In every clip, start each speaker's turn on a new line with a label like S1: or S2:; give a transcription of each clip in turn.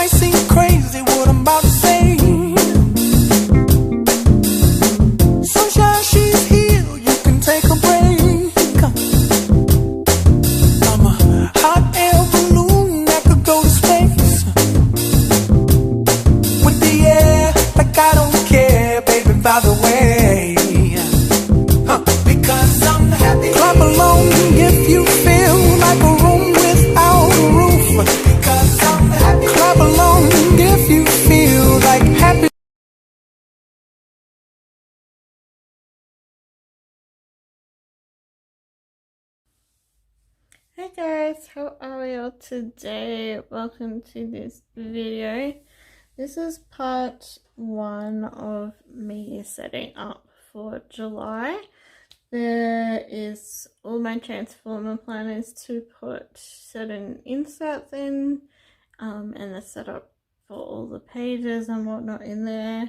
S1: might seem crazy what I'm about to say. Sunshine, she's here, you can take a break. I'm a hot air balloon that could go to space. With the air, like I don't care, baby, by the way. Because I'm happy. Clap along if you feel like a room without a roof. Because I'm happy. Clap along if you feel like happy.
S2: Hey guys, how are we all today? Welcome to this video. This is part 1 of me setting up for July. There is all my transformer planners to put certain inserts in, and the setup for all the pages and whatnot in there.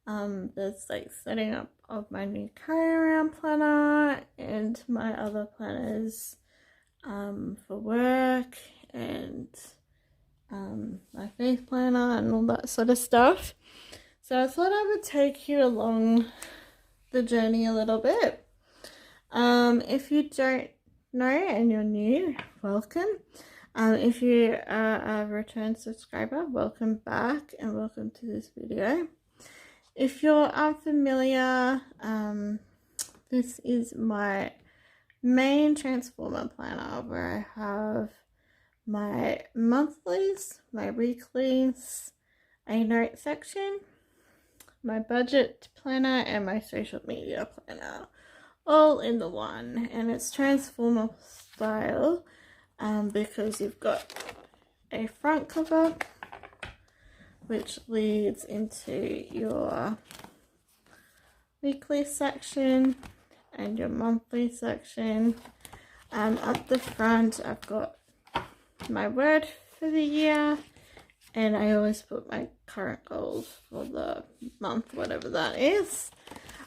S2: There's like setting up of my new carry around planner and my other planners for work and my faith planner and all that sort of stuff. So I thought I would take you along the journey a little bit. If you don't know and you're new, welcome. If you are a return subscriber, welcome back and welcome to this video. If you're unfamiliar, this is my main transformer planner where I have my monthlies, my weeklies, a note section, my budget planner, and my social media planner, all in the one. And it's transformer style because you've got a front cover which leads into your weekly section and your monthly section. Up the front I've got my word for the year, and I always put my current goals for the month, whatever that is.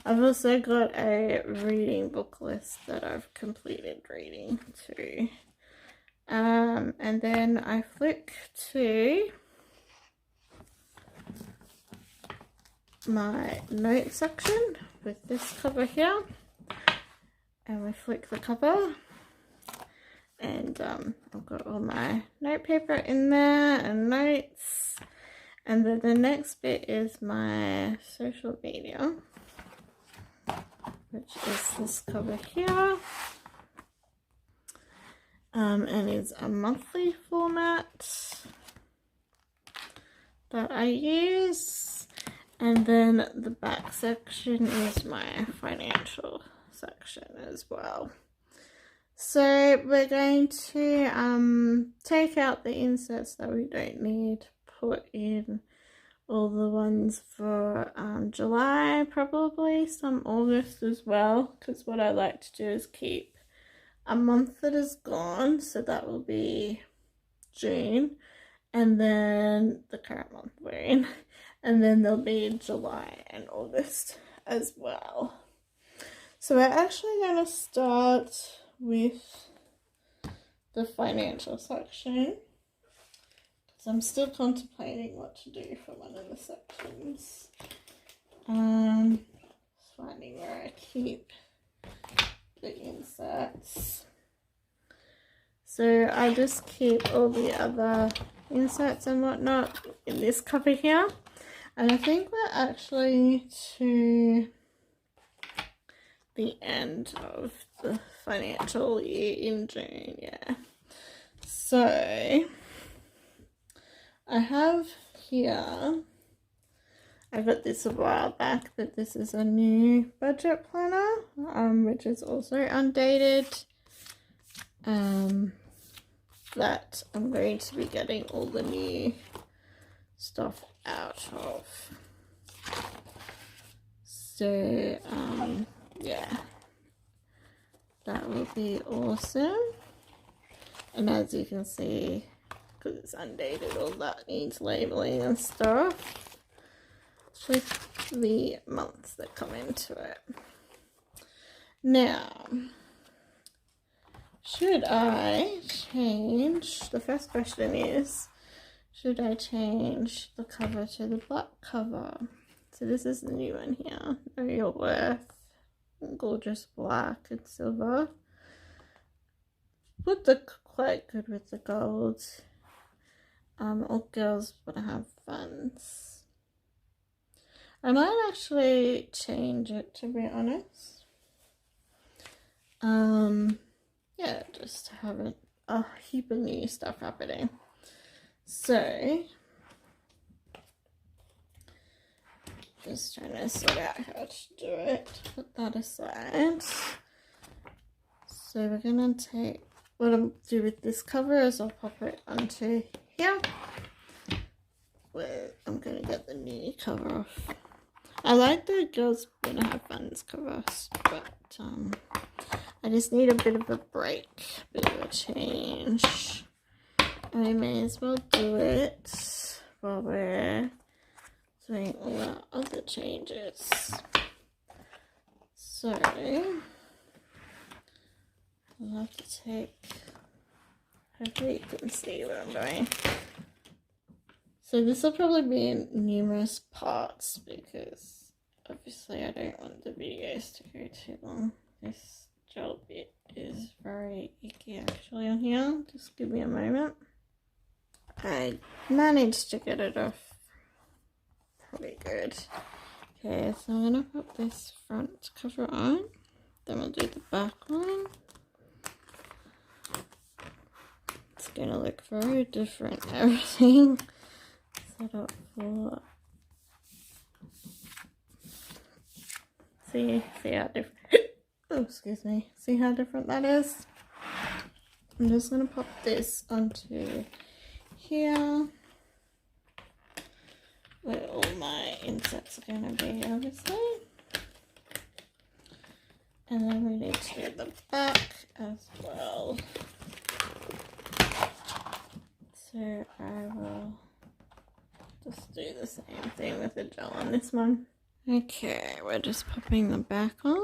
S2: I've also got a reading book list that I've completed reading too. And then I flick to my note section with this cover here, and we flick the cover, and I've got all my note paper in there and notes. And then the next bit is my social media, which is this cover here, and it's a monthly format that I use. And then the back section is my financial section as well. So we're going to take out the inserts that we don't need, put in all the ones for July, probably some August as well, because what I like to do is keep a month that is gone, so that will be June, and then the current month we're in, and then there'll be July and August as well. So we're actually going to start with the financial section, because I'm still contemplating what to do for one of the sections. Finding where I keep the inserts. So I just keep all the other inserts and whatnot in this cover here. And I think we're actually to the end of the financial year in June, yeah. So I have here, I got this a while back, but this is a new budget planner, which is also undated, that I'm going to be getting all the new stuff out of. So yeah, that will be awesome. And as you can see, because it's undated, all that needs labeling and stuff with the months that come into it. Now, should I change, the first question is, should I change the cover to the black cover? So this is the new one here. Know Your Worth, gorgeous black and silver. Would look quite good with the gold. All girls want to have funds. I might actually change it, to be honest. Yeah, just to have a heap of new stuff happening. So, just trying to sort out how to do it. Put that aside. So we're gonna take, what I'll do with this cover is I'll pop it onto here. Where I'm gonna get the new cover off. I like the Girls Wanna Have Fun's covers, but I just need a bit of a break, a bit of a change. I may as well do it while we're doing all our other changes. So I'll have to take, hopefully you can see what I'm doing. So this will probably be in numerous parts because obviously I don't want the videos to go too long. This gel bit is very icky actually on here. Just give me a moment. I managed to get it off pretty good. Okay, so I'm gonna put this front cover on. Then we'll do the back one. It's gonna look very different, everything. Set up for, see how different, oh excuse me, see how different that is. I'm just gonna pop this onto here where all my insets are gonna be, obviously, and then we need to do the back as well. So I will just do the same thing with the gel on this one. Okay, we're just popping the back on.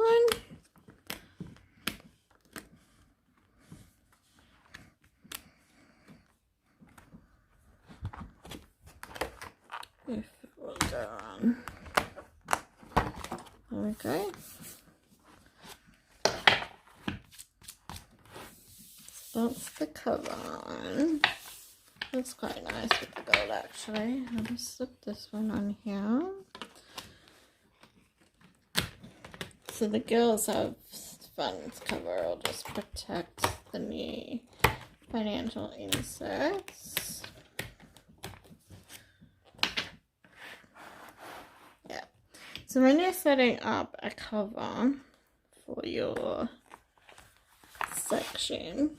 S2: If it will go on. There we go. So that's the cover on. That's quite nice with the gold actually. I'll just slip this one on here. So the Girls Have Fun's cover will just protect the new financial inserts. Yeah. So when you're setting up a cover for your section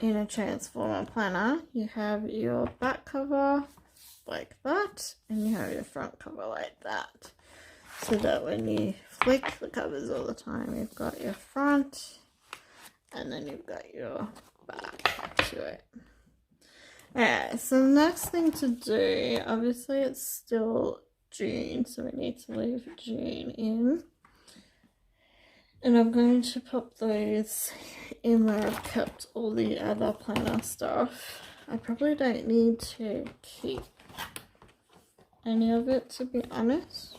S2: in a transformer planner, you have your back cover like that and you have your front cover like that, so that when you flick the covers all the time, you've got your front and then you've got your back to it. Alright, so the next thing to do, obviously it's still June, so we need to leave June in. And I'm going to pop those in where I've kept all the other planner stuff. I probably don't need to keep any of it, to be honest.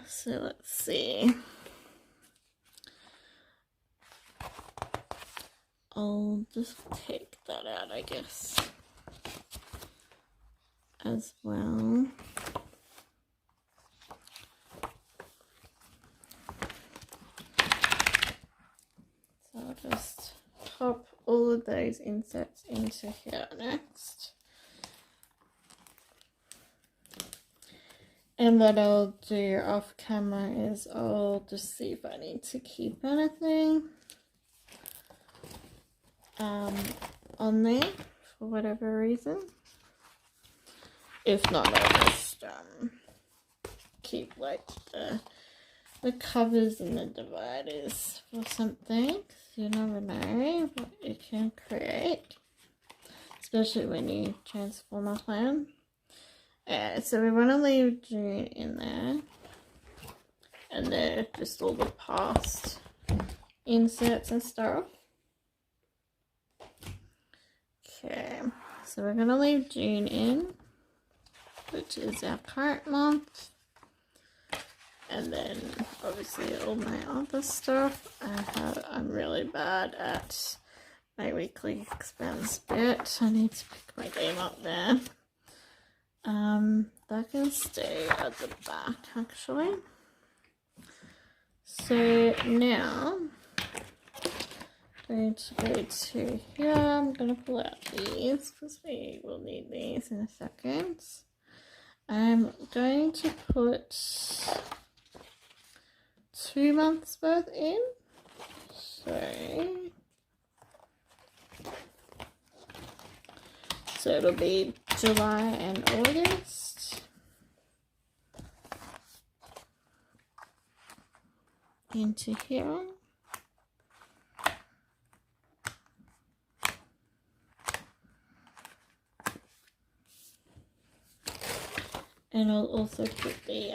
S2: So let's see. I'll just take that out, I guess, as well. So I'll just pop all of those insets into here next. And what I'll do off camera is I'll just see if I need to keep anything on there for whatever reason. If not, I'll just keep like the covers and the dividers for something. You never know what you can create, especially when you transform a plan. So we want to leave June in there, and they're just all the past inserts and stuff. Okay, so we're gonna leave June in, which is our current month. And then obviously all my other stuff. I'm really bad at my weekly expense bit. I need to pick my game up there. That can stay at the back actually. So now I'm going to go to here. I'm going to pull out these because we will need these in a second. I'm going to put 2 months worth in. So it'll be July and August. Into here. And I'll also put the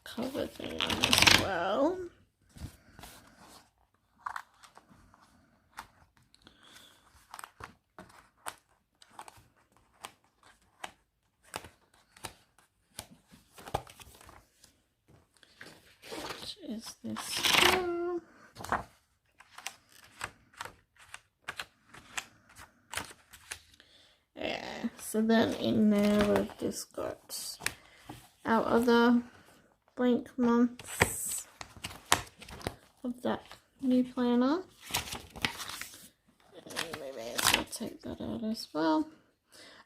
S2: cover thing on as well. Which is this here. Yeah, so then in there we've just got our other blank months of that new planner. And maybe I'll take that out as well.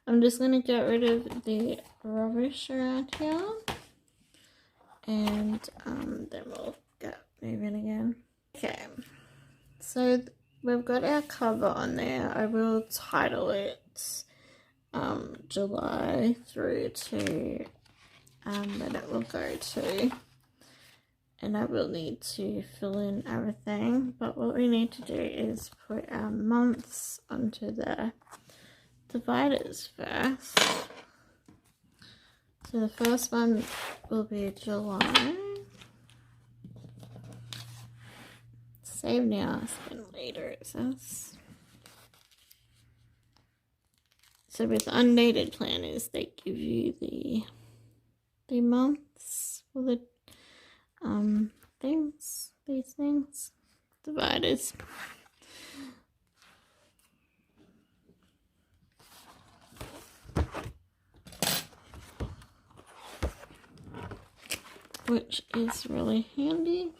S2: I'm just going to get rid of the rubbish around here. And then we'll get moving again. Okay, so we've got our cover on there. I will title it July through to that it will go to, and I will need to fill in everything, but what we need to do is put our months onto the dividers first. So the first one will be July. Save now, spend later, it says. So with undated planners, they give you the months for the these things, dividers. Which is really handy.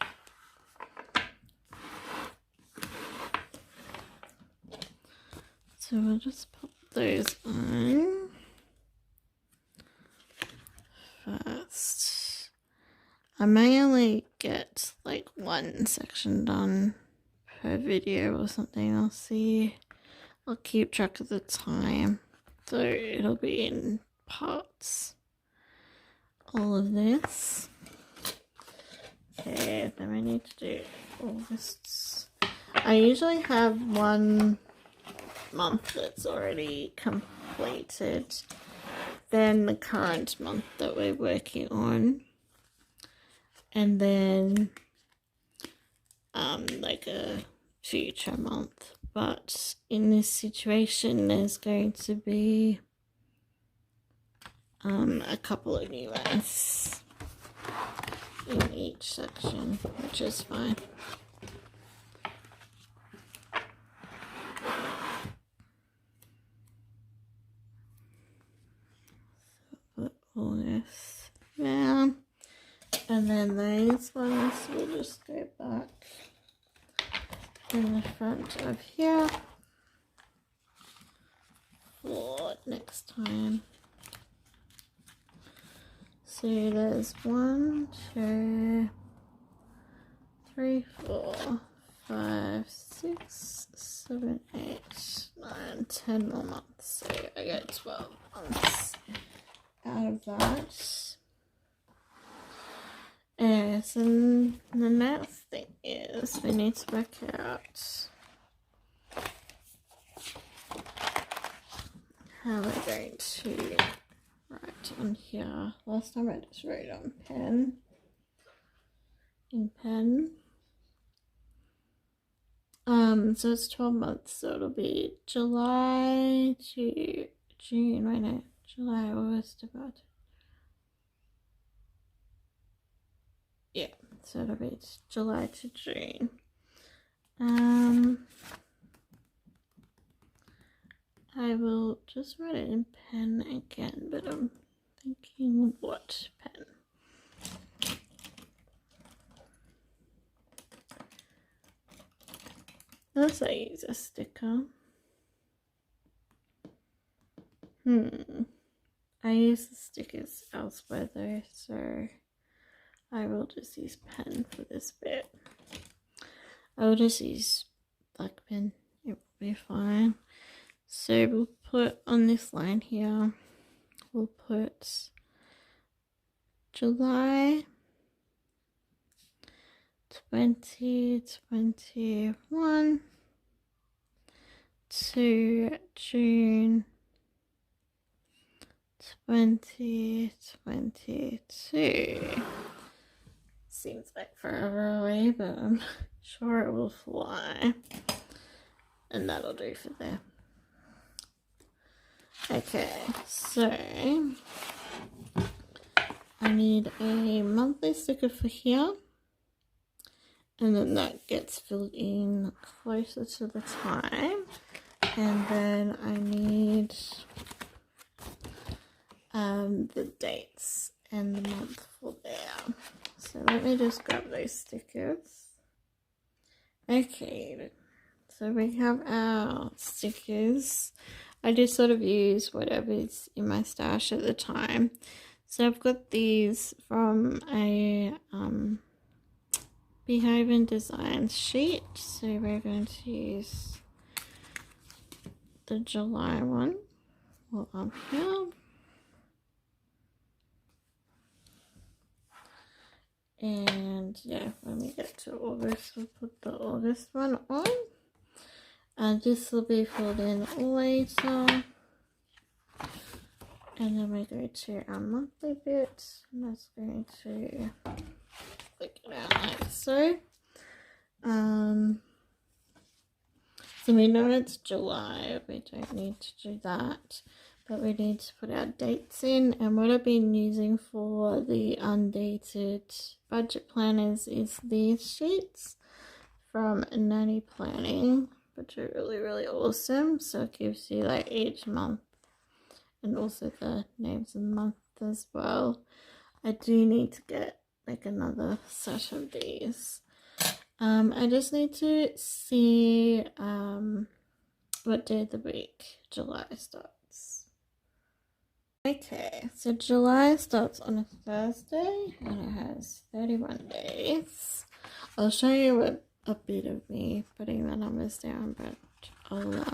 S2: So we'll just pop those on first. I may only get like one section done per video or something. I'll see. I'll keep track of the time. So it'll be in parts. All of this. Okay, then we need to do August. I usually have 1 month that's already completed, then the current month that we're working on, and then like a future month. But in this situation there's going to be a couple of new ones in each section, which is fine. So put all this there, and then these ones will just go back in the front of here for next time. So there's 1, 2, 3, 4, 5, 6, 7, 8, 9, 10 more months. So I get 12 months out of that. And so the next thing is we need to work out how we're going to write on here. Last time I just wrote on pen. So it's 12 months, so it'll be July to June, wait no, July, August, about, yeah, so it'll be July to June. I will just write it in pen again, but I'm thinking what pen. Unless I use a sticker. I use the stickers elsewhere though, so I will just use pen for this bit. I will just use black pen, it will be fine. So we'll put on this line here, we'll put July 2021 to June 2022. Seems like forever away, but I'm sure it will fly. And that'll do for there. Okay, so I need a monthly sticker for here. And then that gets filled in closer to the time. And then I need the dates and the month for there. So let me just grab those stickers. Okay, so we have our stickers. I just sort of use whatever's in my stash at the time. So I've got these from a Behaven Designs sheet. So we're going to use the July one. Well, up here. And yeah, when we get to August, we'll put the August one on. And this will be filled in later. And then we go to our monthly bit. And that's going to flick it out like so. So we know it's July. We don't need to do that. But we need to put our dates in, and what I've been using for the undated budget planners is these sheets from Nanny Planning, which are really awesome. So it gives you like each month and also the names of the month as well. I do need to get like another set of these. I just need to see what day of the week July starts. Okay, so July starts on a Thursday and it has 31 days. I'll show you a bit of me putting the numbers down, but I'll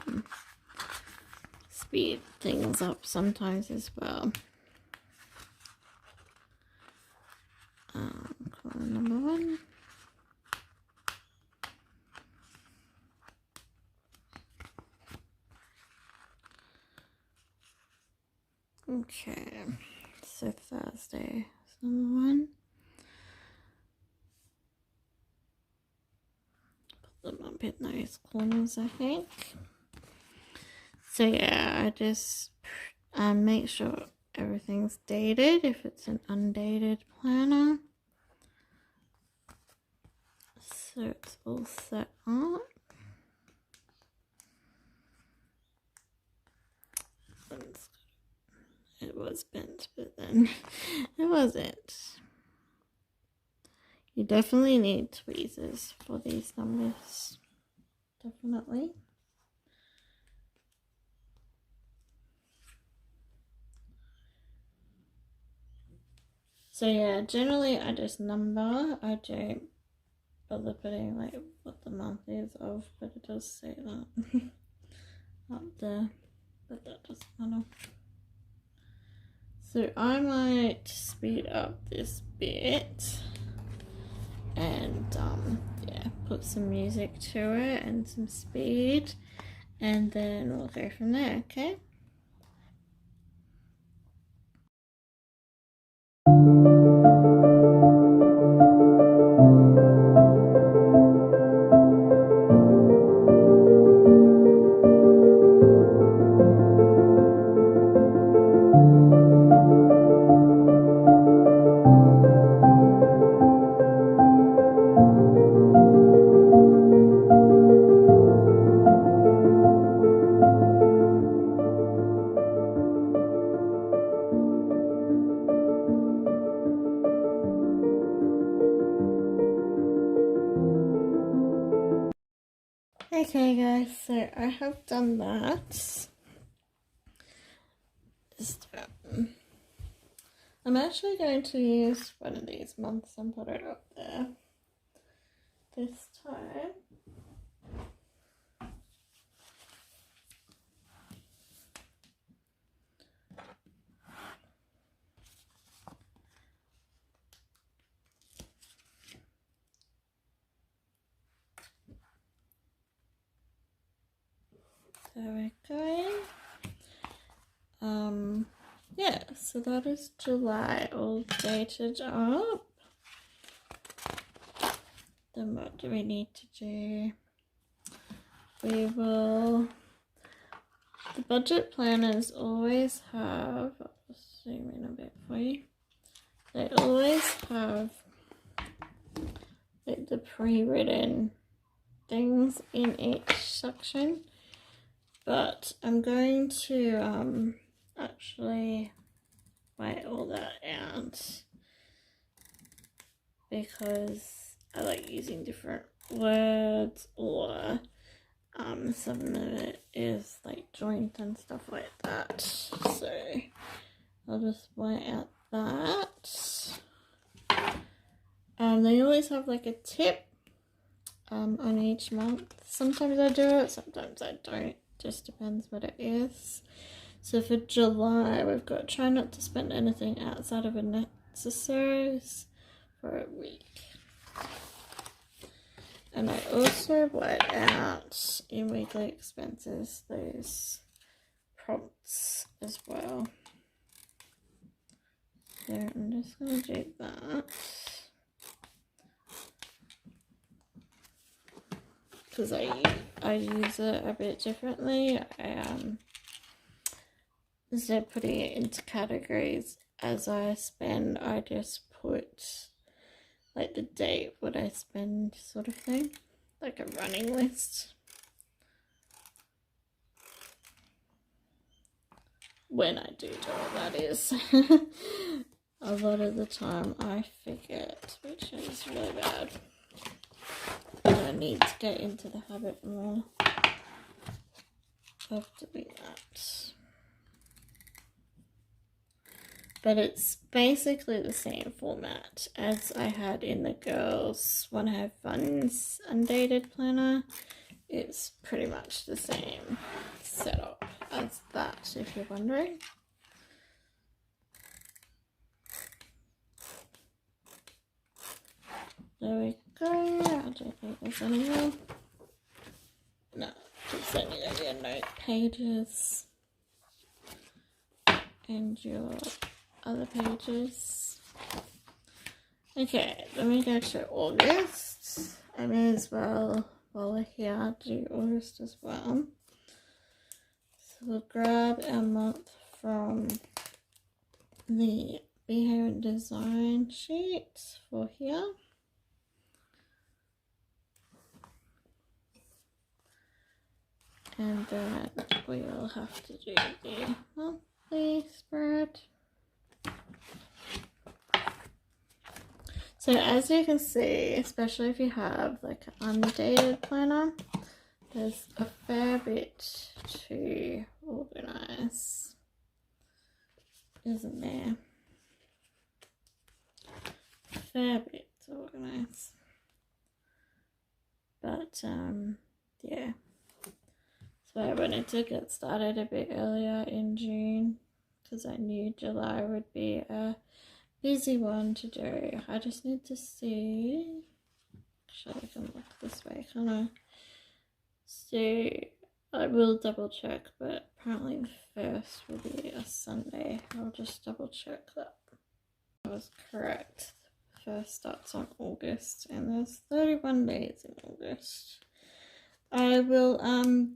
S2: speed things up sometimes as well. Column number 1. Okay, so Thursday is number 1. Put them up in those corners, I think. So yeah, I just make sure everything's dated if it's an undated planner. So it's all set up. It was bent, but then it wasn't. You definitely need tweezers for these numbers. Definitely. So yeah, generally I just number. I don't bother putting like what the month is of, but it does say that up there, but that doesn't matter. So I might speed up this bit and yeah, put some music to it and some speed, and then we'll go from there, okay? Okay guys, so I have done that. I'm actually going to use one of these months and put it up there this time. There we go. Yeah, so that is July all dated up. Then what do we need to do? We will, the budget planners always have, I'll just zoom in a bit for you. They always have like the pre-written things in each section. But I'm going to actually write all that out because I like using different words, or some of it is like joint and stuff like that. So I'll just write out that. They always have like a tip on each month. Sometimes I do it, sometimes I don't. Just depends what it is. So for July, we've got try not to spend anything outside of a necessaries for a week. And I also write out in weekly expenses those prompts as well. So I'm just going to do that. Because I use it a bit differently. Instead of putting it into categories as I spend, I just put like the date, what I spend sort of thing, like a running list. When I do it, that is. A lot of the time I forget, which is really bad. I need to get into the habit more of doing that. But it's basically the same format as I had in the Girls Wanna Have Fun's Undated Planner. It's pretty much the same setup as that, if you're wondering. There we go. I don't think there's any more. No, just then you got your note pages and your other pages. Okay, let me go to August. I may as well, while we're here, do August as well. So we'll grab our month from the Behavior and Design sheet for here. And then we will have to do the monthly spread. So as you can see, especially if you have like an undated planner, there's a fair bit to organize, isn't there? A fair bit to organize. But yeah. So I wanted to get started a bit earlier in June because I knew July would be a busy one to do. I just need to see. Actually, I can look this way, can't I? So I will double check, but apparently the 1st will be a Sunday. I'll just double check that I was correct. The 1st starts on August, and there's 31 days in August. I will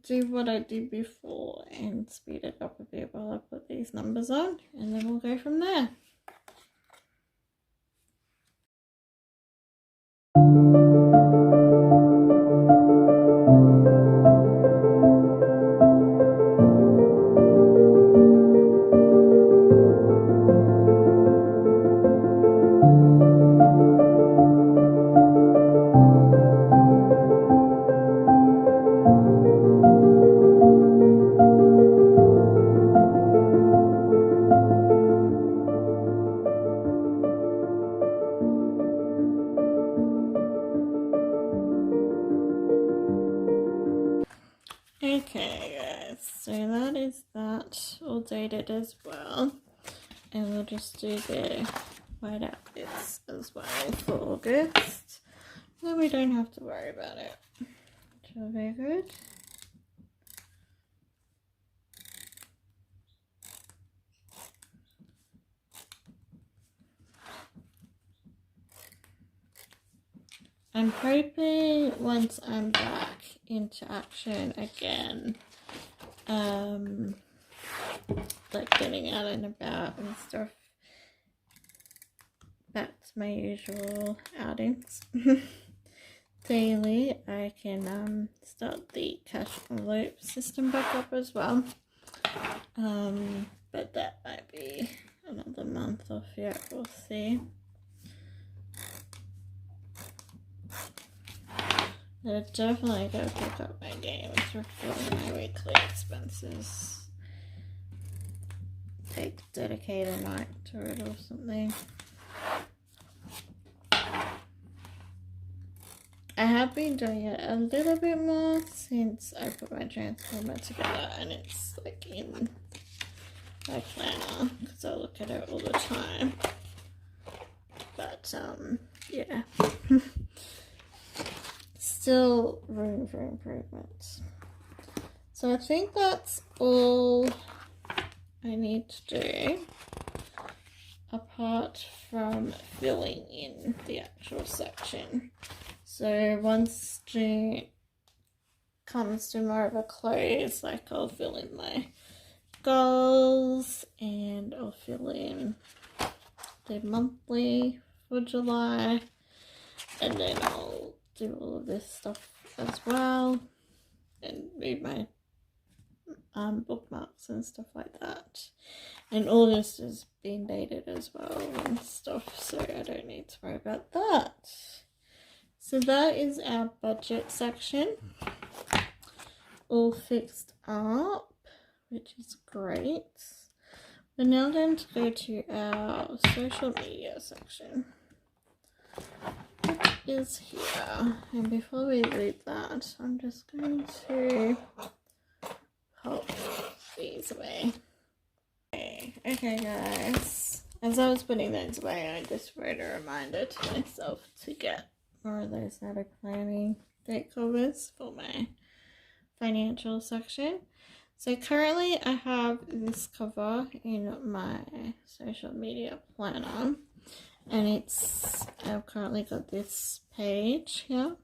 S2: do what I did before and speed it up a bit while I put these numbers on, and then we'll go from there. Okay guys, so that is that all dated as well, and we'll just do the white outfits as well for August, so we don't have to worry about it, which will be good. I'm hoping once I'm back into action again, like getting out and about and stuff, back to my usual outings daily, I can start the cash envelope system back up as well. But that might be another month off yet, we'll see. I definitely gotta pick up my game with reporting my weekly expenses. Dedicate a night to it or something. I have been doing it a little bit more since I put my transformer together, and it's like in my planner because I look at it all the time. But yeah. Still room for improvements. So I think that's all I need to do, apart from filling in the actual section. So once June comes to more of a close, like I'll fill in my goals and I'll fill in the monthly for July, and then I'll do all of this stuff as well and read my bookmarks and stuff like that. And August is being dated as well and stuff, so I don't need to worry about that. So that is our budget section all fixed up, which is great. We're now going to go to our social media section, which is here. And before we read that, I'm just going to pop these away. Okay guys, as I was putting those away, I just wrote a reminder to myself to get more of those Natter Planning date covers for my financial section. So currently I have this cover in my social media planner, and I've currently got this page here,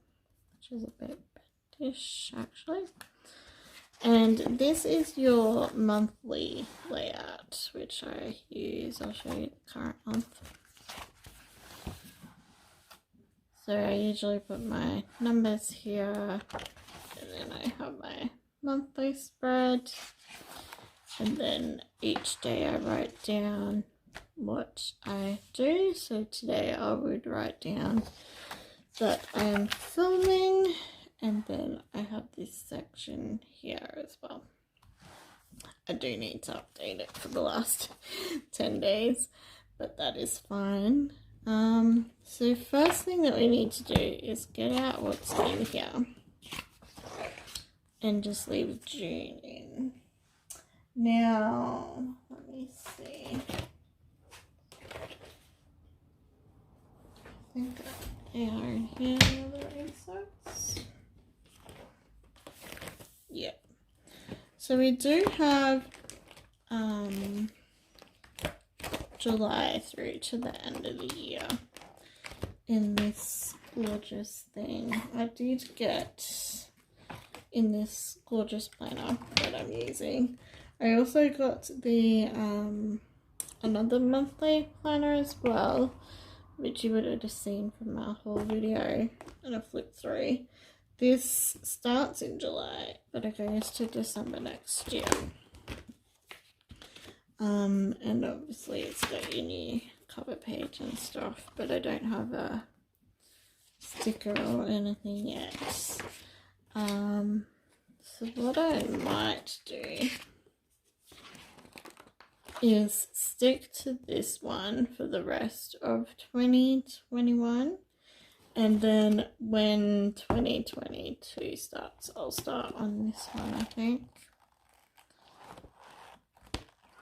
S2: which is a bit bentish actually. And this is your monthly layout, which I use. I'll show you the current month. So I usually put my numbers here, and then I have my monthly spread, and then each day I write down what I do. So today I would write down that I am filming, and then I have this section here as well. I do need to update it for the last 10 days, but that is fine. So first thing that we need to do is get out what's in here and just leave June in. Now, let me see. I think they are in here, the other inserts. Yep. So we do have July through to the end of the year in this gorgeous thing. I did get in this gorgeous planner that I'm using. I also got the another monthly planner as well, which you would have just seen from our whole video and a flip through. This starts in July, but it goes to December next year. And obviously it's got your new cover page and stuff, but I don't have a sticker or anything yet. So what I might do is stick to this one for the rest of 2021, And then when 2022 starts, I'll start on this one, I think.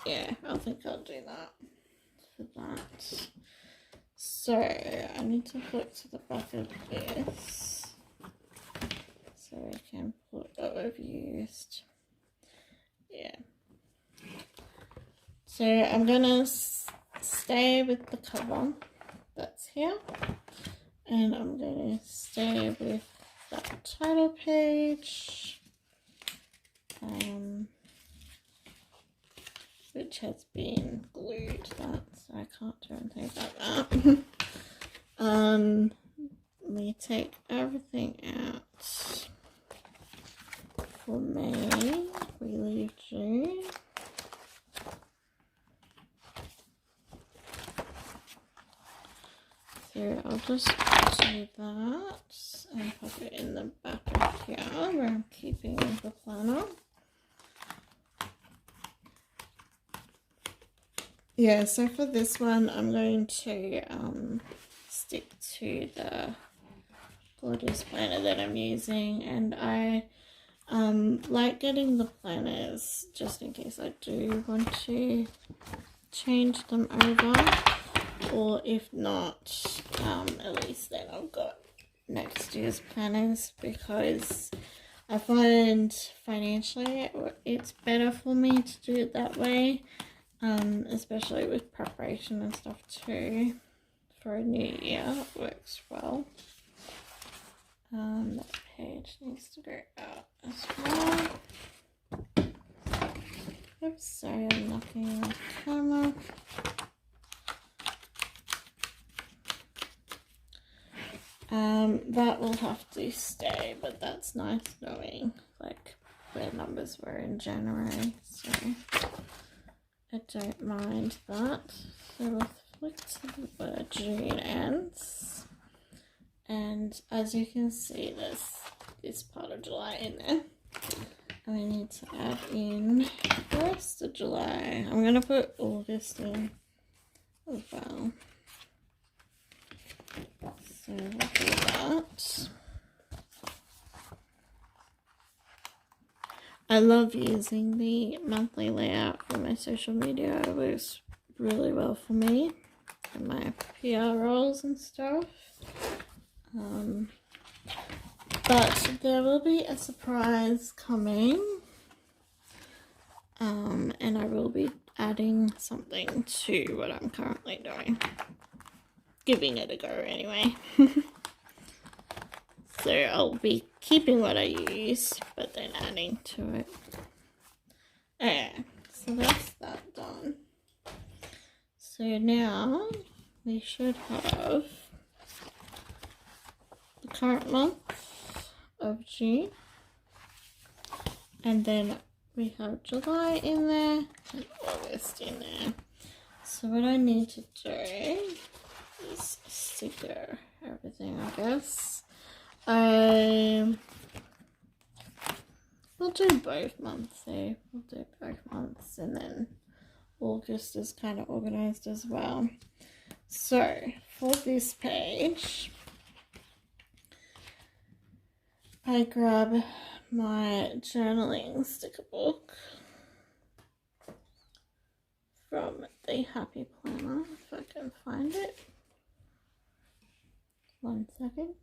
S2: Yeah, I think I'll do that for that. So I need to flip to the back of this so I can put what I've used. Yeah. So I'm gonna stay with the cover that's here, and I'm gonna stay with that title page, which has been glued, so I can't do anything about that. We take everything out for May, we leave June. So I'll just do that and pop it in the back of here where I'm keeping the planner. Yeah, so for this one I'm going to stick to the Gorgeous planner that I'm using, and I like getting the planners just in case I do want to change them over, or if not, at least then I've got next year's planners, because I find financially it's better for me to do it that way, especially with preparation and stuff too. For a new year, it works well. That page needs to go out as well. Oops, sorry, I'm knocking the camera. That will have to stay, but that's nice knowing like where numbers were in January, so I don't mind that. So we'll flick to where June ends, and as you can see, there's this part of July in there, and we need to add in the rest of July. I'm going to put August in as well. So we'll do that. I love using the monthly layout for my social media. It works really well for me and my PR roles and stuff. But there will be a surprise coming, and I will be adding something to what I'm currently doing. Giving it a go anyway. So I'll be keeping what I use, but then adding to it. Okay, so that's that done. So now we should have the current month of June, and then we have July in there and August in there. So what I need to do is sticker everything, I guess. We'll do both months, so we'll do both months, and then August is kind of organized as well. So for this page, I grab my journaling sticker book from the Happy Planner, if I can find it. 1 second.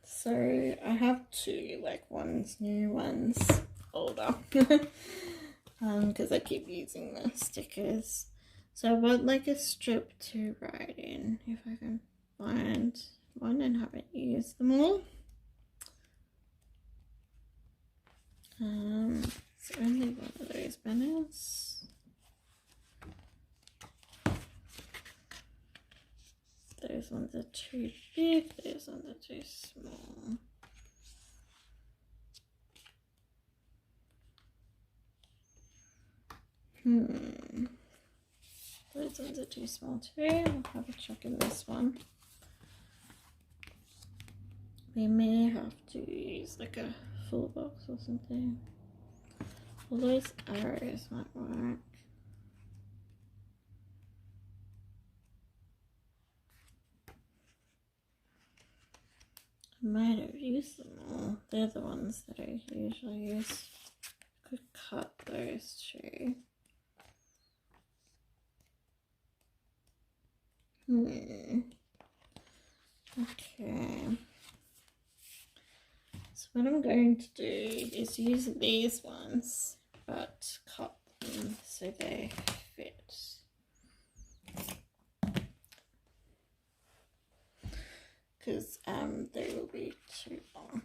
S2: So I have two, like one's new, one's older, because I keep using the stickers. So I want like a strip to write in, if I can find one and haven't used them all. It's only one of those banners. Those ones are too big, those ones are too small. Those ones are too small too. I'll have a check in this one. We may have to use like a full box or something. All those arrows might work. might have used them all. They're the ones that I usually use. Could cut those too. Okay. So what I'm going to do is use these ones, but cut them so they fit. Because they will be too long.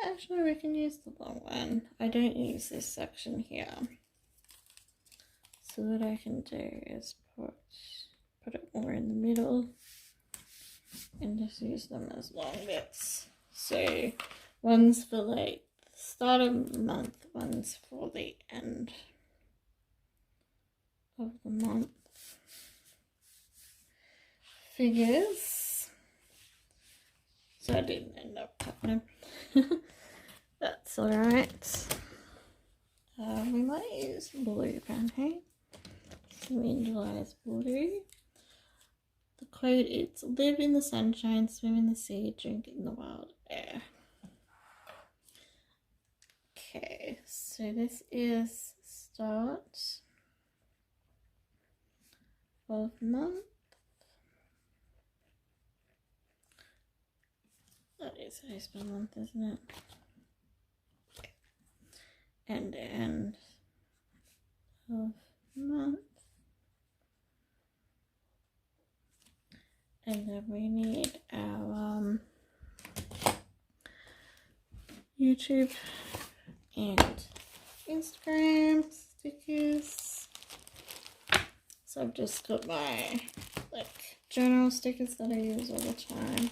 S2: Actually, we can use the long one. I don't use this section here. So what I can do is put it more in the middle and just use them as long bits. So one's for like the start of the month, one's for the end of the month. Figures. So I didn't end up cutting them. That's alright. We might use blue pen, hey? Swim July's blue. The quote is live in the sunshine, swim in the sea, drink in the wild air. Okay, so this is start of month. That is how you spell month, isn't it? Okay. And end of month. And then we need our YouTube and Instagram stickers. So I've just got my like journal stickers that I use all the time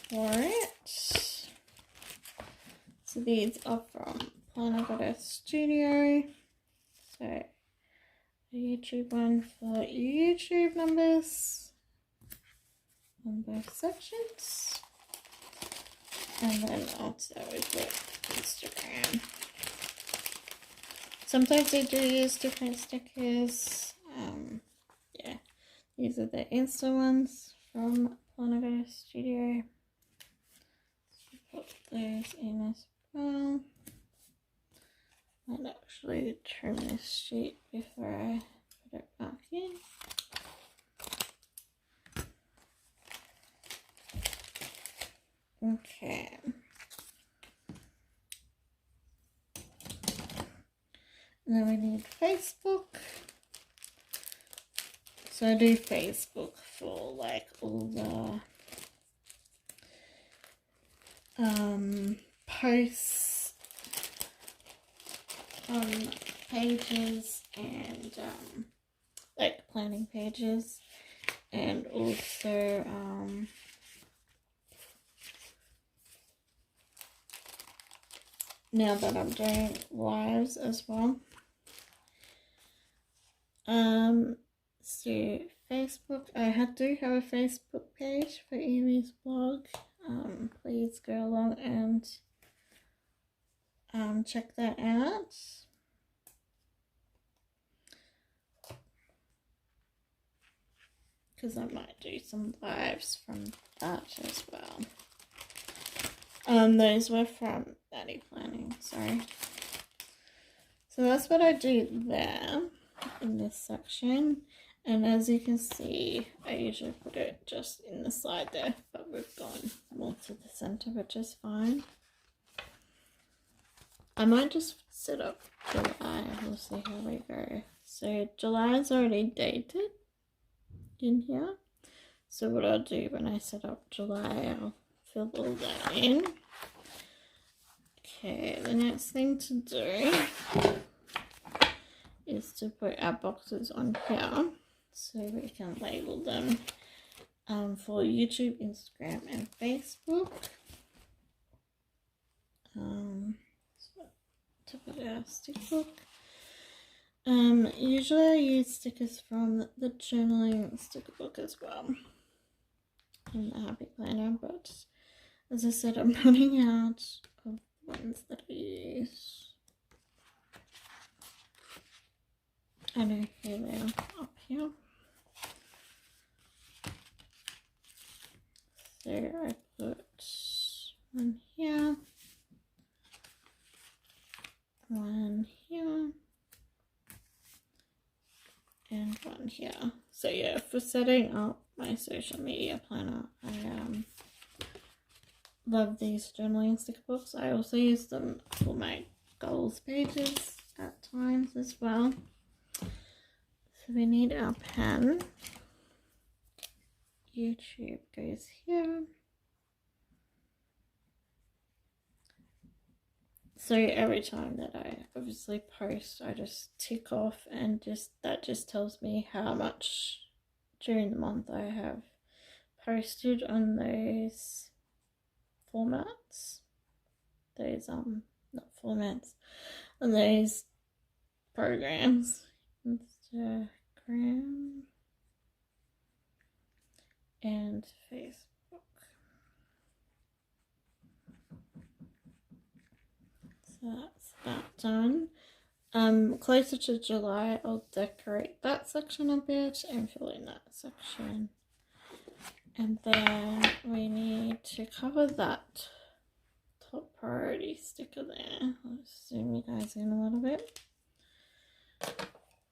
S2: for it. So these are from Planner Goddess Studio. So a YouTube one for YouTube numbers on both sections. And then also we've got Instagram. Sometimes I do use different stickers. Yeah, these are the Insta ones from Planner Goddess Studio. Put those in as well. I'd actually trim this sheet before I put it back in. Okay. And then we need Facebook. So I do Facebook for like all the posts on pages and like planning pages, and also now that I'm doing lives as well. So Facebook, I do have a Facebook page for Evie's blog. Please go along and check that out. Because I might do some lives from that as well. Those were from Maddie Planning, sorry. So that's what I do there in this section. And as you can see, I usually put it just in the side there, but we've gone more to the center, which is fine. I might just set up July, we'll see how we go. So July is already dated in here. So what I'll do when I set up July, I'll fill all that in. Okay, the next thing to do is to put our boxes on here so we can label them for YouTube, Instagram, and Facebook. So to put our sticker book. Usually I use stickers from the journaling sticker book as well in the Happy Planner, but as I said, I'm running out of ones that I use. I know here they are up here. So I put one here, one here, and one here. So yeah, for setting up my social media planner, I love these journaling sticker books. I also use them for my goals pages at times as well. So we need our pen. YouTube goes here. So every time that I obviously post, I just tick off, and that just tells me how much during the month I have posted on those formats. Those not formats, on those programs. Instagram and Facebook. So that's that done. Closer to July, I'll decorate that section a bit and fill in that section. And then we need to cover that top priority sticker there. I'll zoom you guys in a little bit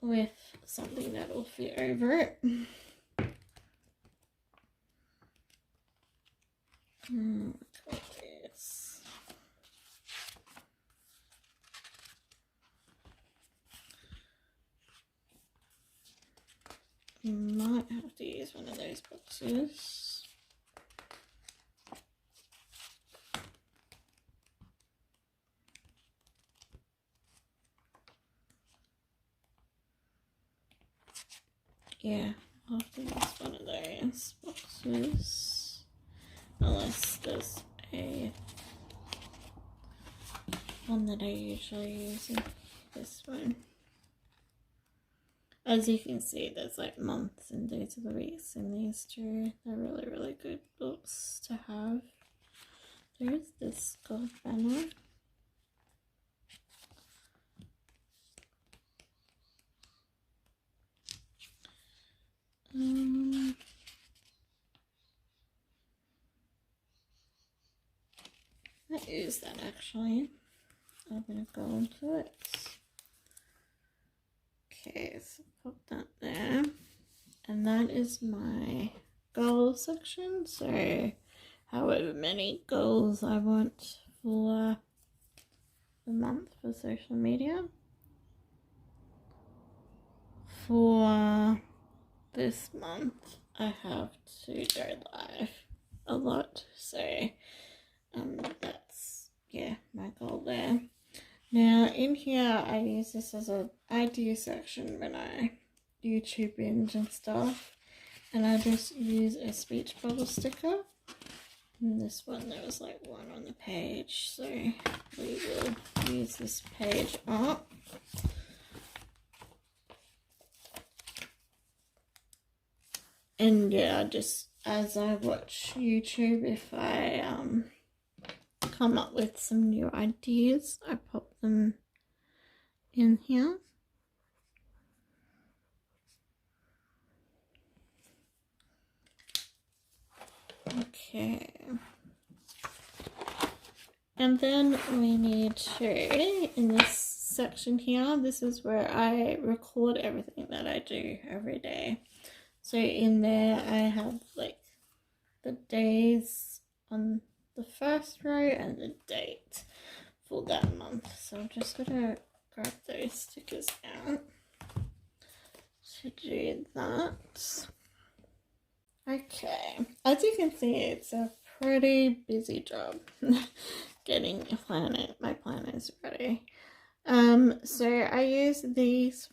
S2: with something that will fit over it. Look at this. Might have to use one of those boxes. Yeah, I'll have to use one of those boxes. Unless there's a one that I usually use, this one. As you can see, there's like months and days of the weeks in these two. They're really, really good books to have. There's this gold banner. I use that actually. I'm gonna go into it. Okay, so put that there. And that is my goals section. So however many goals I want for the month for social media. For this month, I have to go live a lot. So that's, yeah, my goal there. Now in here, I use this as an idea section when I YouTube binge and stuff, and I just use a speech bubble sticker. And this one, there was like one on the page, so we will use this page up. And yeah, just as I watch YouTube, if I come up with some new ideas, I pop them in here. Okay. And then we need to, in this section here, this is where I record everything that I do every day. So in there I have like the days on the first row and the date for that month. So I'm just gonna grab those stickers out to do that. Okay, as you can see, it's a pretty busy job getting my planners ready. So I use these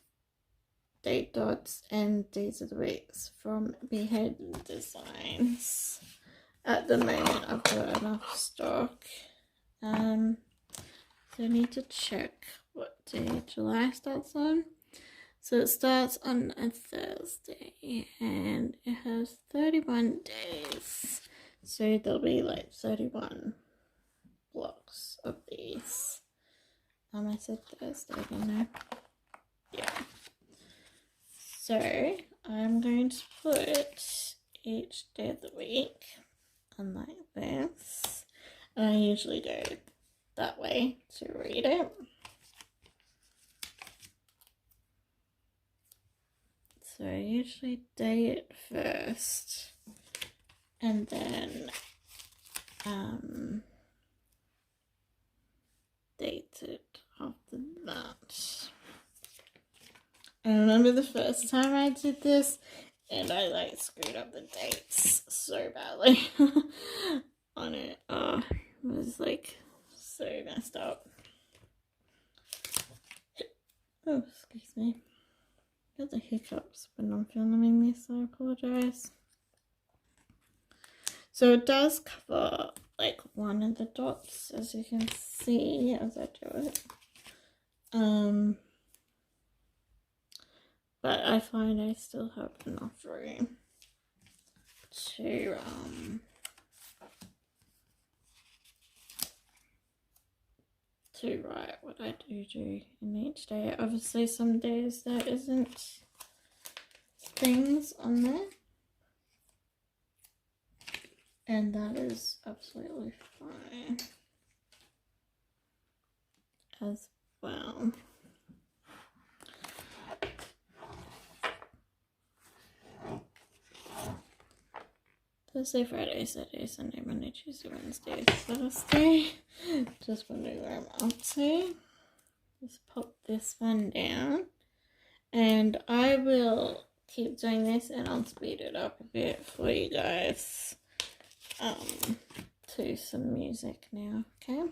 S2: date dots and days of the weeks from Behead Designs. At the moment, I've got enough stock. So I need to check what day July starts on. So it starts on a Thursday and it has 31 days. So there'll be like 31 blocks of these. I said Thursday, didn't I? Yeah. So I'm going to put each day of the week on like this. And I usually go that way to read it. So I usually date it first and then date it after that. I remember the first time I did this and I like screwed up the dates so badly on it. It was like so messed up. Oh, excuse me. Got the hiccups when I'm filming this, so I apologise. So it does cover like one of the dots, as you can see as I do it. But I find I still have enough room to write what I do in each day. Obviously some days there isn't things on there, and that is absolutely fine as well. Thursday, Friday, Saturday, Sunday, Monday, Tuesday, Wednesday, Thursday. Just wondering where I'm up to. Just pop this one down. And I will keep doing this and I'll speed it up a bit for you guys. To some music now, okay?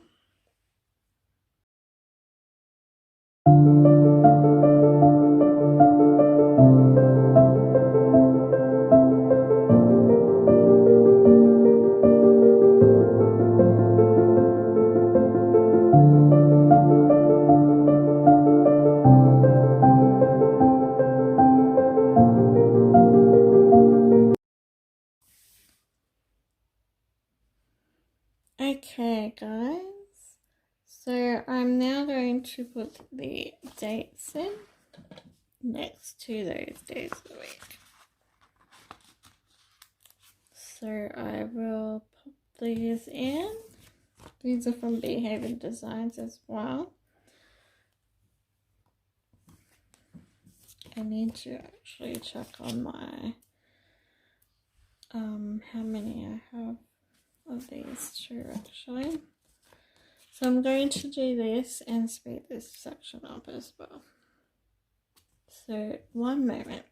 S2: Okay guys, so I'm now going to put the dates in next to those days of the week. So I will pop these in. These are from Behavior Designs as well. I need to actually check on my how many I have of these two actually. So I'm going to do this and speed this section up as well. So one moment.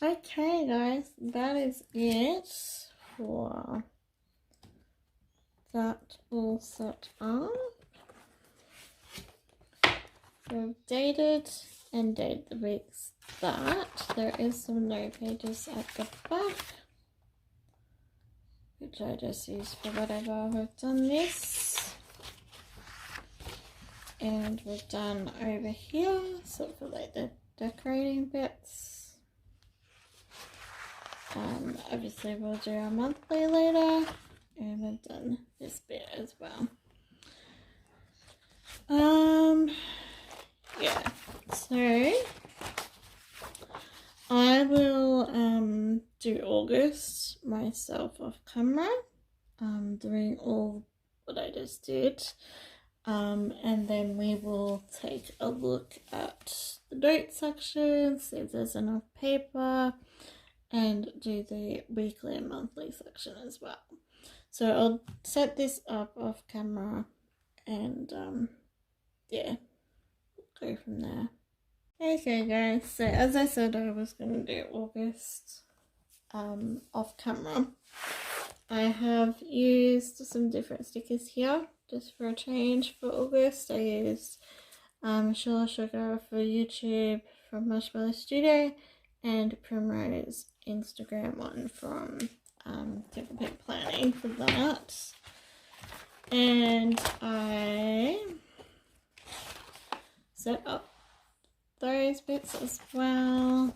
S2: Okay guys, that is it for that all set up. We've dated and dated the weeks that. There is some note pages at the back, which I just use for whatever. We've done this. And we're done over here, so for like the decorating bits. Obviously we'll do our monthly later, and we've done this bit as well. Yeah, so I will do August myself off camera, doing all what I just did. And then we will take a look at the note section, see if there's enough paper, and do the weekly and monthly section as well. So I'll set this up off camera and yeah, go from there. Okay guys, so as I said I was going to do August off camera. I have used some different stickers here just for a change for August. I used Sugar Sugar for YouTube from Marshmallow Studio and Primrose Instagram one from typically planning for that. And I set up those bits as well,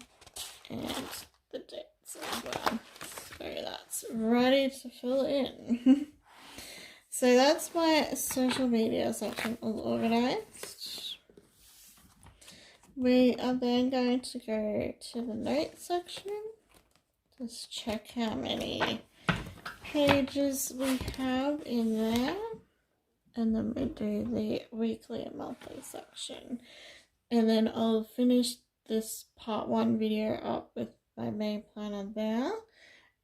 S2: and the dates as well. So that's ready to fill in. So that's my social media section all organized. We are then going to go to the notes section. Just check how many pages we have in there. And then we do the weekly and monthly section. And then I'll finish this part 1 video up with my main planner there.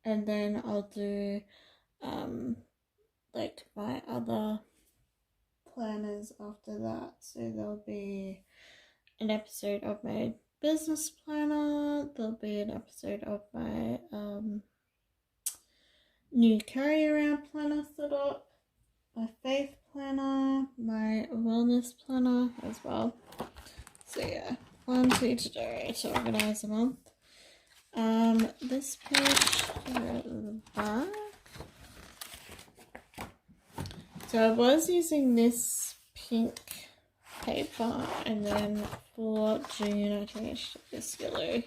S2: And then I'll do like my other planners after that. So there'll be an episode of my business planner, there'll be an episode of my new carry around planner set up, my faith planner, my wellness planner as well. So yeah, plenty to do to organize a month. This page here at the back. So I was using this pink paper, and then for June I changed to this yellow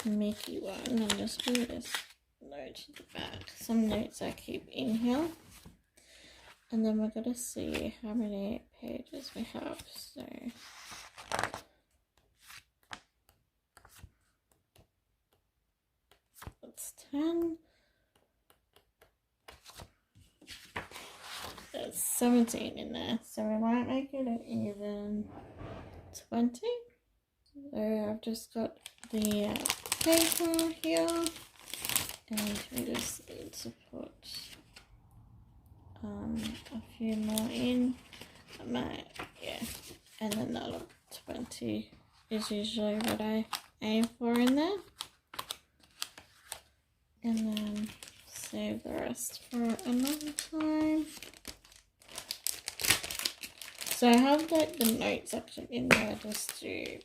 S2: Mickey one, and just do this note at the back. Some notes I keep in here. And then we're going to see how many pages we have. So that's 10. There's 17 in there, so we might make it an even 20. So I've just got the paper here, and we just need to put a few more in. I might, yeah, and then another 20 is usually what I aim for in there, and then save the rest for another time. So I have like the note section in there just to,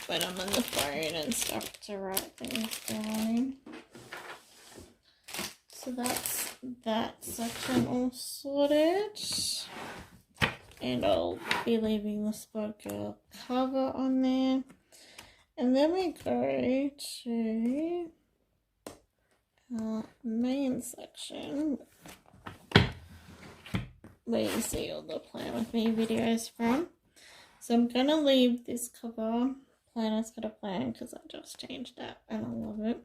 S2: when I'm on the phone and stuff, to write things down. So that's that section all sorted. And I'll be leaving the Spud Girl cover on there. And then we go to our main section, where you see all the Plan With Me videos from. So I'm going to leave this cover, Planner's Got a Plan, because I just changed that and I love it.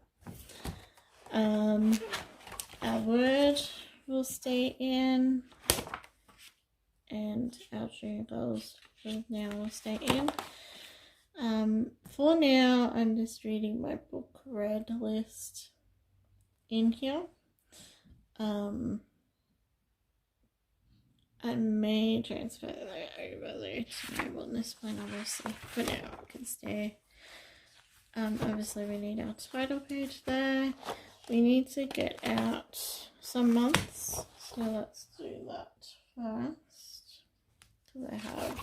S2: Our word will stay in, and our June goals now will stay in. For now, I'm just reading my book read list in here. I may transfer that over though to my wellness plan, obviously. For now, it can stay. Obviously, we need our title page there. We need to get out some months, so let's do that first. Because I have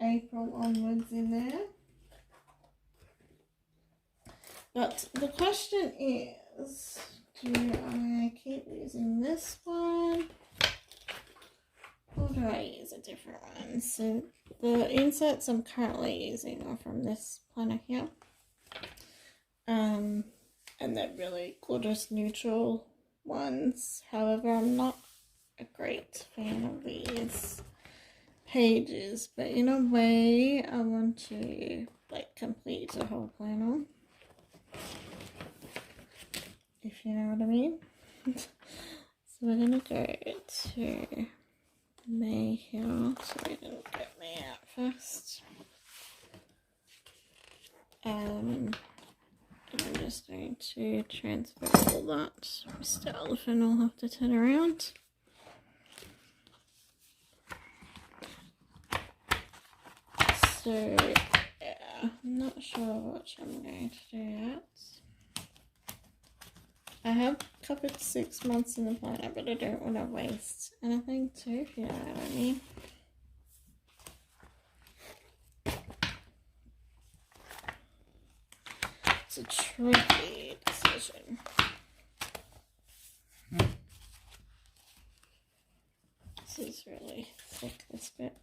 S2: April onwards in there. But the question is, do I keep using this one? Or do I use a different one? So the inserts I'm currently using are from this planner here. And they're really gorgeous neutral ones. However, I'm not a great fan of these pages, but in a way I want to like complete the whole planner, if you know what I mean. So we're gonna go to May here, so we didn't get May out first. And I'm just going to transfer all that. Mr. Elephant will have to turn around. So yeah, I'm not sure which I'm going to do yet. I have covered 6 months in the planner, but I don't want to waste anything too, if you know what I mean. It's a tricky decision. version. This is really thick, this bit.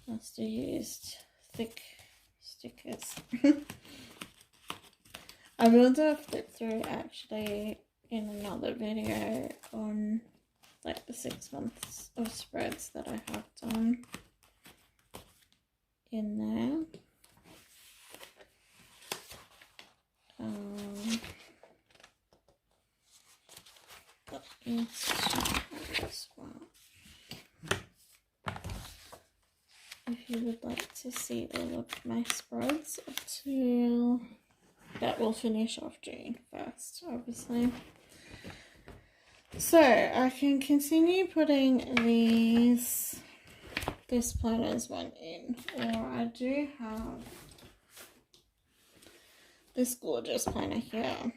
S2: Must have used thick stickers. I will do a flip through actually in another video on like the 6 months of spreads that I have done in there. This one. If you would like to see all of my spreads until that will finish off June 1st, obviously. So I can continue putting this planner's one in, or I do have this gorgeous planner here,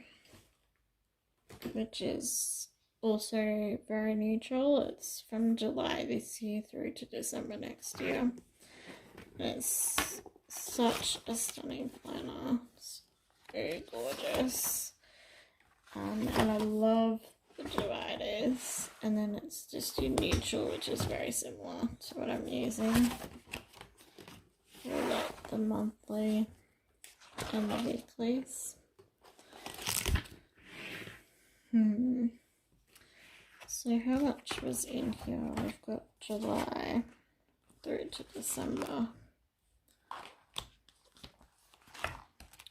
S2: which is also very neutral. It's from July this year through to December next year. It's such a stunning planner. It's very gorgeous. And I love the dividers. And then it's just your neutral, which is very similar to what I'm using for like the monthly and the weeklies. So how much was in here? We've got July through to December.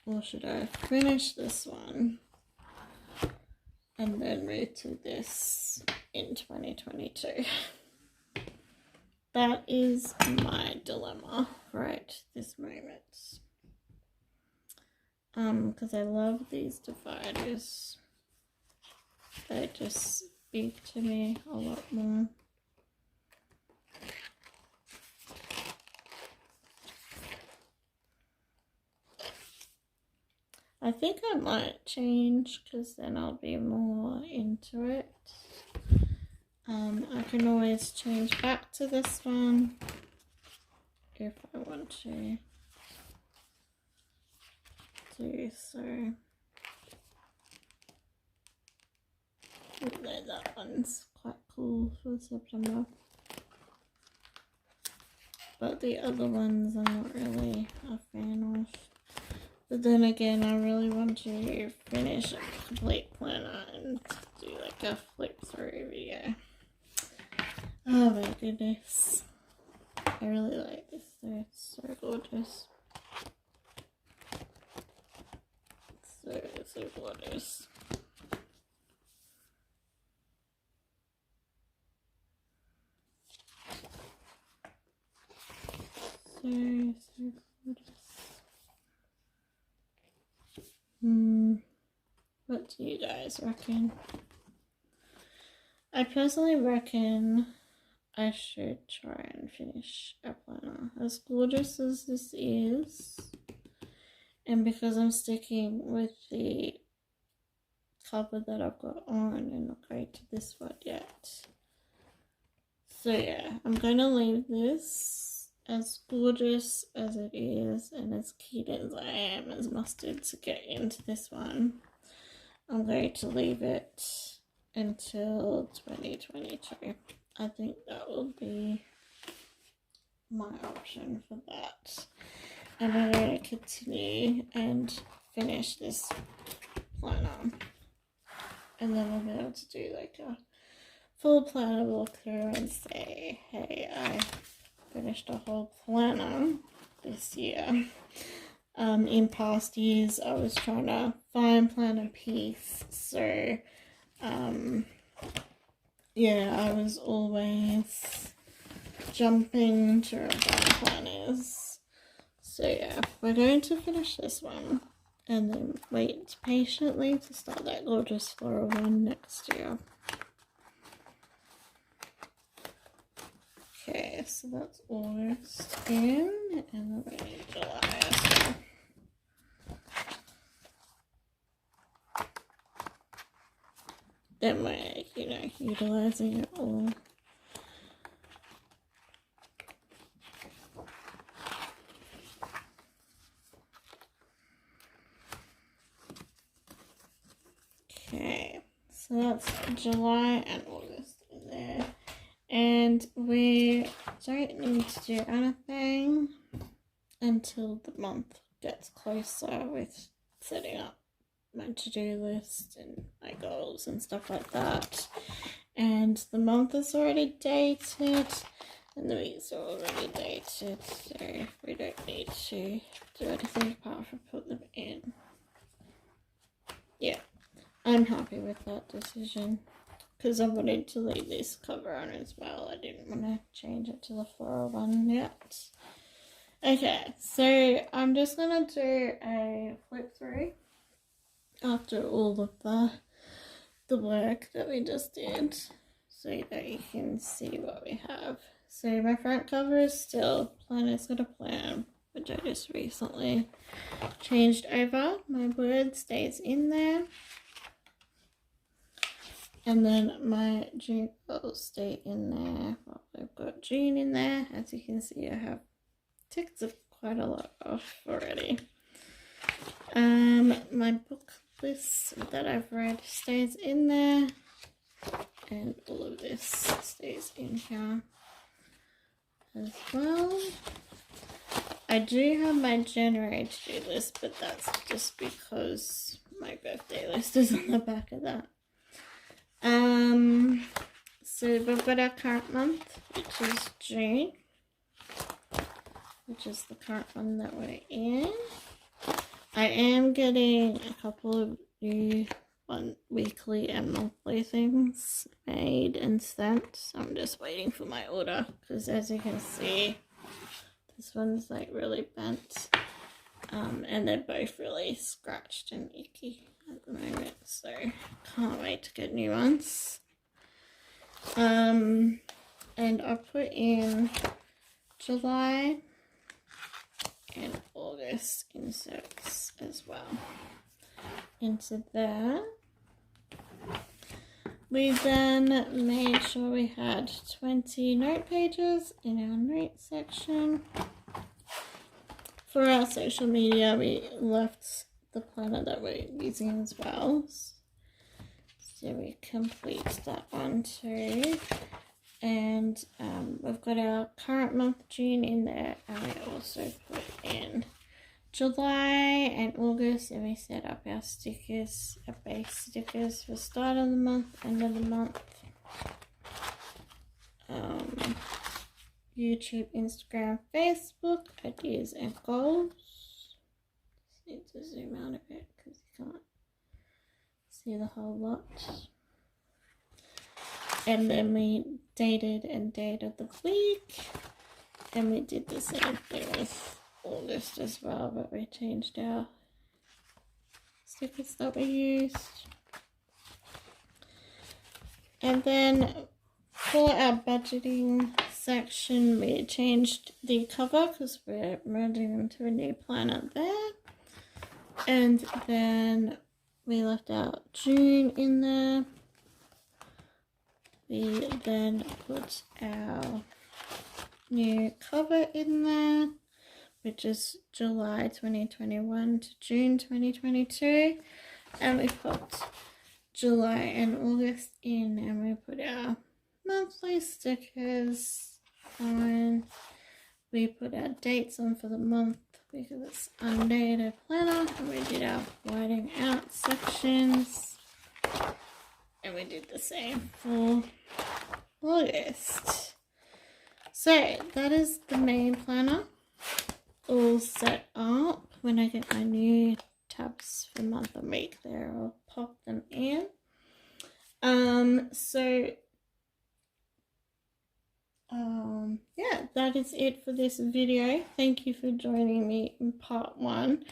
S2: Or should I finish this one and then move to this in 2022? That is my dilemma right this moment. Because I love these dividers. They just speak to me a lot more. I think I might change because then I'll be more into it. I can always change back to this one if I want to do so. Although that one's quite cool for September. But the other ones I'm not really a fan of. But then again, I really want to finish a complete planner and do like a flip through video. Oh my goodness. I really like this though, it's so gorgeous. So gorgeous. So gorgeous. What do you guys reckon? I personally reckon I should try and finish a planner. As gorgeous as this is, and because I'm sticking with the cover that I've got on and not going to this one yet. So yeah, I'm going to leave this as gorgeous as it is and as keen as I am as mustard to get into this one. I'm going to leave it until 2022. I think that will be my option for that. And I'm going to continue and finish this planner. And then I'll be able to do like a full planner walkthrough and say, hey, I finished a whole planner this year. In past years, I was trying to find planner piece, so yeah, I was always jumping to find planners. So yeah, we're going to finish this one and then wait patiently to start that gorgeous floral one next year. Okay, so that's August in, and then we need July as well. Then we're, utilizing it all. So that's July and August in there. And we don't need to do anything until the month gets closer with setting up my to-do list and my goals and stuff like that. And the month is already dated and the weeks are already dated, so we don't need to do anything apart from put them in. Yeah, I'm happy with that decision because I wanted to leave this cover on as well. I didn't want to change it to the floral one yet. Okay, so I'm just going to do a flip through after all of the work that we just did so that you can see what we have. So my front cover is still Planner's Got a Plan, which I just recently changed over. My word stays in there. And then my June goals stay in there. Well, I've got June in there. As you can see, I have ticked quite a lot off already. My book list that I've read stays in there. And all of this stays in here as well. I do have my January to-do list, but that's just because my birthday list is on the back of that. So we've got our current month, which is June, which is the current one that we're in. I am getting a couple of new weekly and monthly things made and sent, so I'm just waiting for my order because, as you can see, this one's like really bent, and they're both really scratched and icky at the moment, so can't wait to get new ones. And I put in July and August inserts as well into there. We then made sure we had 20 note pages in our note section. For our social media, we left the planner that we're using as well, so we complete that one too. And we've got our current month June in there, and we also put in July and August, and we set up our stickers, our base stickers for start of the month, end of the month, YouTube, Instagram, Facebook, ideas and goals. Just need to zoom out a bit because you can't see the whole lot. And then we dated and dated the week, and we did the same thing with August as well, but we changed our stickers that we used. And then for our budgeting section, we changed the cover because we're merging them to a new planner there. And then we left out June in there. We then put our new cover in there, which is July 2021 to June 2022. And we put July and August in, and we put our monthly stickers on. We put our dates on for the month because it's undated planner, and we did our whiting out sections, and we did the same for August. So that is the main planner all set up. When I get my new tabs for month and week there, I'll pop them in. Yeah, that is it for this video. Thank you for joining me in part 1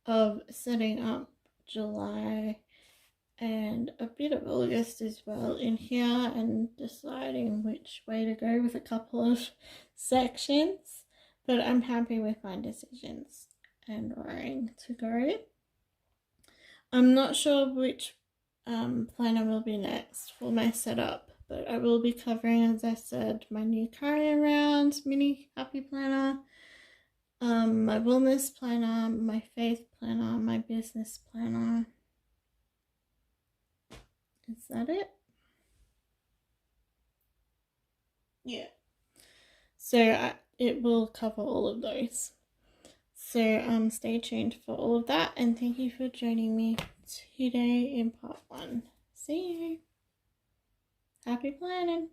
S2: of setting up July and a bit of August as well in here, and deciding which way to go with a couple of sections. But I'm happy with my decisions and where to go. I'm not sure which planner will be next for my setup, but I will be covering, as I said, my new Carry Around mini happy planner, my wellness planner, my faith planner, my business planner, Is that it? Yeah. So it will cover all of those. So stay tuned for all of that, and thank you for joining me today in part 1. See you. Happy planning.